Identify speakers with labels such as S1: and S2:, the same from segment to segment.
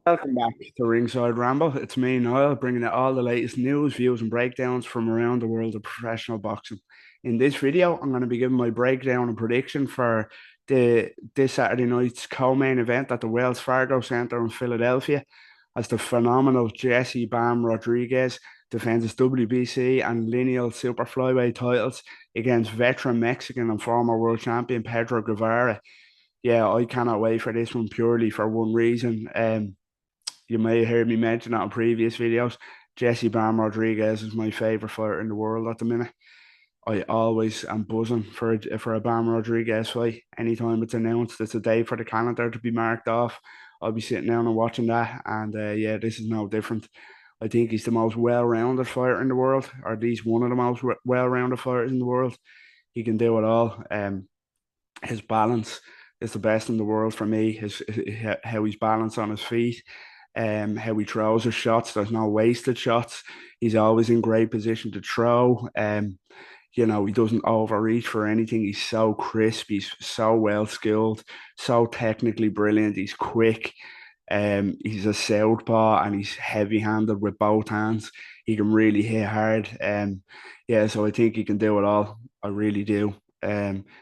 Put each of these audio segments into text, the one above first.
S1: Welcome back to Ringside Ramble. It's me, Niall, bringing you all the latest news, views, and breakdowns from around the world of professional boxing. In this video, I'm going to be giving my breakdown and prediction for this Saturday night's co-main event at the Wells Fargo Center in Philadelphia, as the phenomenal Jesse Bam Rodriguez defends his WBC and lineal super flyweight titles against veteran Mexican and former world champion Pedro Guevara. Yeah, I cannot wait for this one purely for one reason. You may have heard me mention that in previous videos. Jesse Bam Rodriguez is my favorite fighter in the world at the minute. I always am buzzing for a Bam Rodriguez fight. Anytime it's announced, it's a day for the calendar to be marked off. I'll be sitting down and watching that. And yeah, this is no different. I think he's the most well-rounded fighter in the world, or at least one of the most well-rounded fighters in the world. He can do it all. His balance is the best in the world for me. How he's balanced on his feet, how he throws his shots. There's no wasted shots. He's always in great position to throw. He doesn't overreach for anything. He's so crisp. He's so well skilled, so technically brilliant. He's quick. He's a southpaw and he's heavy-handed with both hands. He can really hit hard. Yeah, so I think he can do it all. I really do.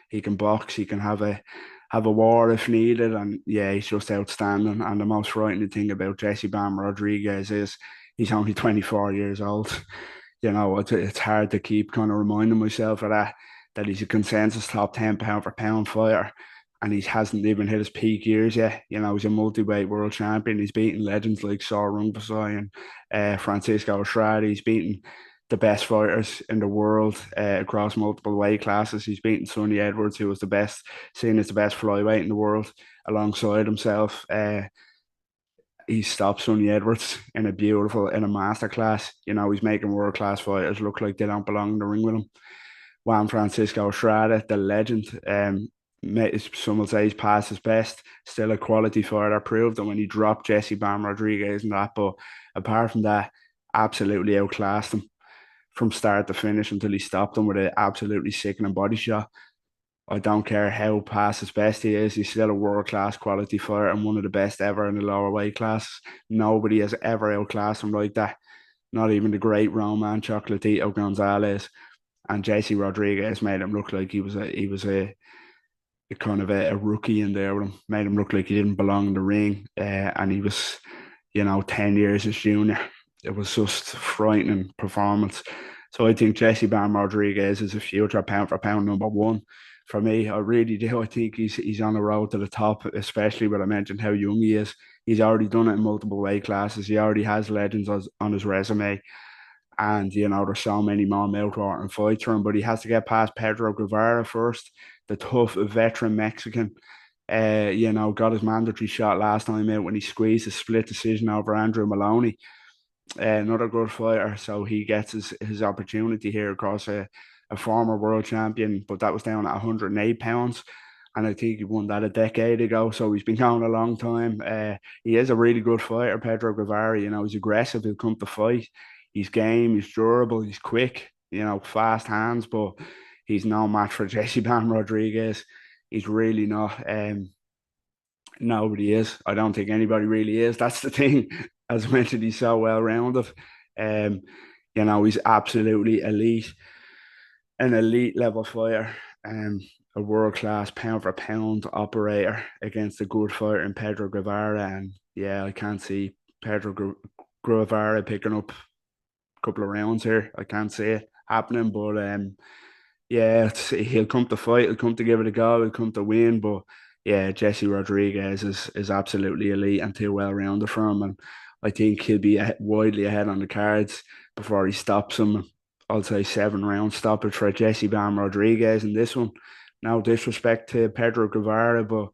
S1: He can box. He can have a war if needed, and yeah, he's just outstanding. And the most frightening thing about Jesse Bam Rodriguez is he's only 24 years old. It's hard to keep kind of reminding myself of that he's a consensus top 10 pound for pound fighter, and he hasn't even hit his peak years yet. He's a multi-weight world champion. He's beaten legends like Saw Rungvisai and Francisco Estrada. He's beaten the best fighters in the world across multiple weight classes. He's beaten Sonny Edwards, who was seen as the best flyweight in the world, alongside himself. He stopped Sonny Edwards in a masterclass. He's making world class fighters look like they don't belong in the ring with him. Juan Francisco Estrada, the legend, some will say he's past his best, still a quality fighter, proved that when he dropped Jesse Bam Rodriguez and that, but apart from that, absolutely outclassed him from start to finish until he stopped him with an absolutely sickening body shot. I don't care how past his best he is, he's still a world class quality fighter and one of the best ever in the lower weight class. Nobody has ever outclassed him like that. Not even the great Roman Chocolatito Gonzalez. And JC Rodriguez made him look like he was a kind of a rookie in there with him. Made him look like he didn't belong in the ring. And he was, 10 years his junior. It was just frightening performance. So I think Jesse Bam Rodriguez is a future pound for pound number one for me. I really do. I think he's on the road to the top, especially when I mentioned how young he is. He's already done it in multiple weight classes. He already has legends on his resume. And, there's so many more mouth-watering fights for him, but he has to get past Pedro Guevara first, the tough veteran Mexican. Got his mandatory shot last time out when he squeezed a split decision over Andrew Maloney. Another good fighter, so he gets his opportunity here across a former world champion, but that was down at 108 pounds. And I think he won that a decade ago, so he's been going a long time. He is a really good fighter, Pedro Guevara. He's aggressive, he'll come to fight. He's game, he's durable, he's quick, fast hands, but he's no match for Jesse Bam Rodriguez. He's really not. Nobody is. I don't think anybody really is. That's the thing. As I mentioned, he's so well rounded. Um, he's absolutely elite, an elite level fighter, a world class pound for pound operator against a good fighter in Pedro Guevara. And yeah, I can't see Guevara picking up a couple of rounds here. I can't see it happening, but yeah, he'll come to fight. He'll come to give it a go. He'll come to win. But yeah, Jesse Rodriguez is absolutely elite and too well rounded for him. And I think he'll be widely ahead on the cards before he stops him. I'll say 7 round stoppage for Jesse Bam Rodriguez in this one. No disrespect to Pedro Guevara, but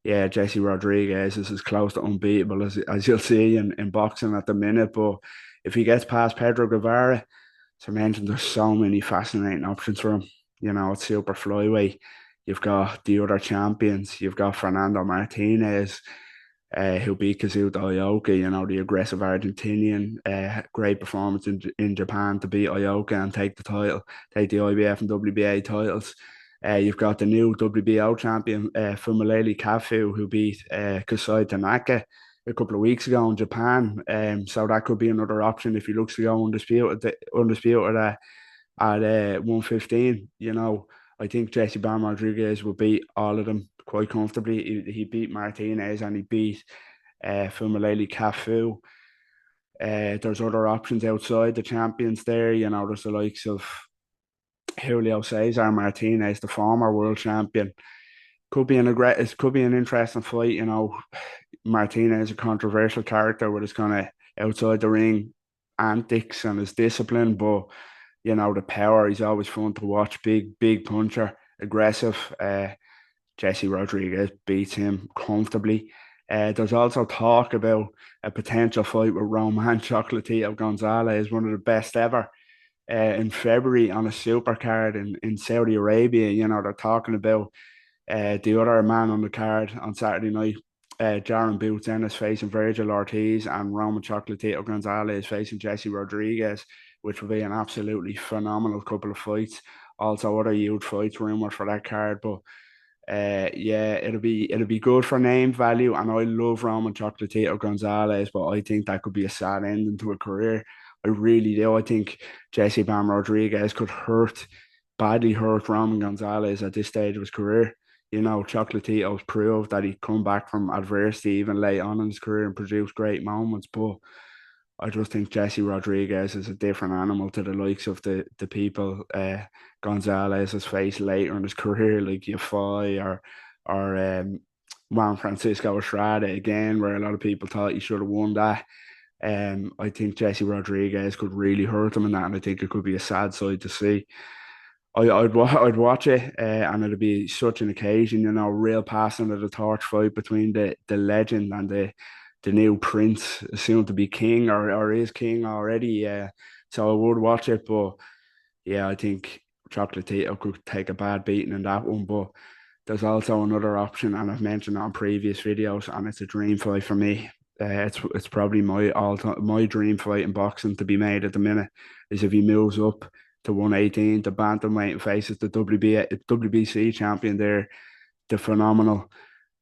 S1: yeah, Jesse Rodriguez is as close to unbeatable as you'll see in boxing at the minute. But if he gets past Pedro Guevara, as I mentioned, there's so many fascinating options for him. It's super flyweight. You've got the other champions. You've got Fernando Martinez, who beat Kazuto Ioka, the aggressive Argentinian. Great performance in Japan to beat Ioka and take the title, take the IBF and WBA titles. You've got the new WBO champion, Fumaleli Kafu, who beat Kasai Tanaka a couple of weeks ago in Japan. So that could be another option if he looks to go undisputed at 115. I think Jesse Bam Rodriguez will beat all of them quite comfortably. He beat Martinez and he beat Fumaleli Cafu. There's other options outside the champions there. There's the likes of Julio Cesar Martinez, the former world champion. It could be an interesting fight. Martinez is a controversial character with his kind of outside the ring antics and his discipline, but the power. He's always fun to watch. Big puncher, aggressive. Jesse Rodriguez beats him comfortably. There's also talk about a potential fight with Roman Chocolatito Gonzalez, one of the best ever, in February on a super card in Saudi Arabia. They're talking about the other man on the card on Saturday night, Jaron Boots Ennis facing Virgil Ortiz and Roman Chocolatito Gonzalez facing Jesse Rodriguez, which will be an absolutely phenomenal couple of fights. Also, other huge fights rumored for that card, but yeah, it'll be good for name value, and I love Roman Chocolatito Gonzalez, but I think that could be a sad ending to a career. I really do. I think Jesse Bam Rodriguez could badly hurt Roman Gonzalez at this stage of his career. Chocolatito's proved that he'd come back from adversity even late on in his career and produce great moments. But I just think Jesse Rodriguez is a different animal to the likes of the people Gonzalez has faced later in his career, like Yafai or Juan Francisco Estrada again, where a lot of people thought he should have won that. I think Jesse Rodriguez could really hurt him in that, and I think it could be a sad sight to see. I'd watch it, and it'd be such an occasion, real passing of the torch fight between the legend and the new prince, soon to be king or is king already. Yeah, so I would watch it, but yeah, I think Chocolatito could take a bad beating in that one. But there's also another option, and I've mentioned it on previous videos, and it's a dream fight for me. It's probably my dream fight in boxing to be made at the minute is if he moves up to 118, the bantamweight, and faces the WBC champion there, the phenomenal,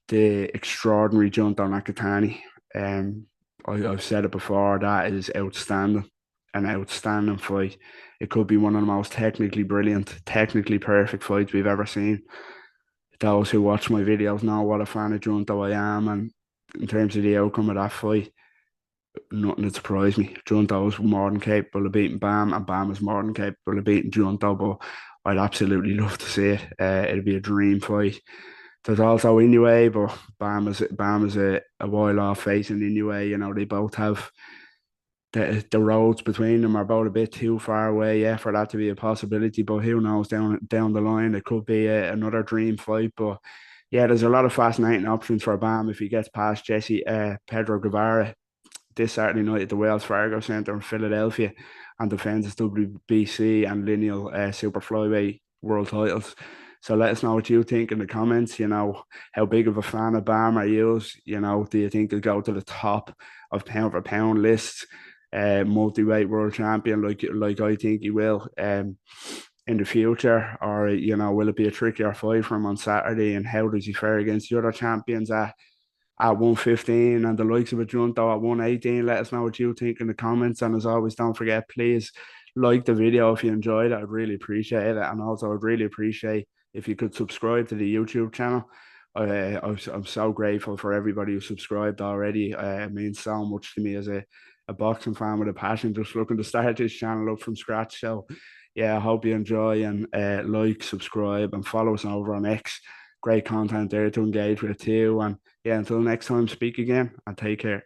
S1: the extraordinary Junto Nakatani. Um, I've said it before, that is outstanding, an outstanding fight. It could be one of the most technically brilliant, technically perfect fights we've ever seen. Those who watch my videos know what a fan of Junto I am, and in terms of the outcome of that fight, nothing that surprised me. Junto is more than capable of beating Bam, and Bam is more than capable of beating Junto, but I'd absolutely love to see it. It'd be a dream fight. There's also Inoue, but Bam is a while off facing Inoue. They both have the roads between them are both a bit too far away, yeah, for that to be a possibility. But who knows, down the line, it could be another dream fight. But yeah, there's a lot of fascinating options for Bam if he gets past Pedro Guevara this Saturday night at the Wells Fargo Center in Philadelphia and defends his WBC and lineal super flyweight world titles. So let us know what you think in the comments. How big of a fan of Bam are you? Do you think he'll go to the top of pound for pound lists? Multi-weight world champion like I think he will in the future, or will it be a trickier fight for him on Saturday? And how does he fare against the other champions at 115 and the likes of a Junto at 118? Let us know what you think in the comments. And as always, don't forget, please like the video if you enjoyed it. I'd really appreciate it. And also, I'd really appreciate if you could subscribe to the YouTube channel. I'm so grateful for everybody who subscribed already. It means so much to me as a boxing fan with a passion, just looking to start this channel up from scratch. So, yeah, I hope you enjoy and like, subscribe, and follow us over on X. Great content there to engage with too. And yeah, until next time, speak again and take care.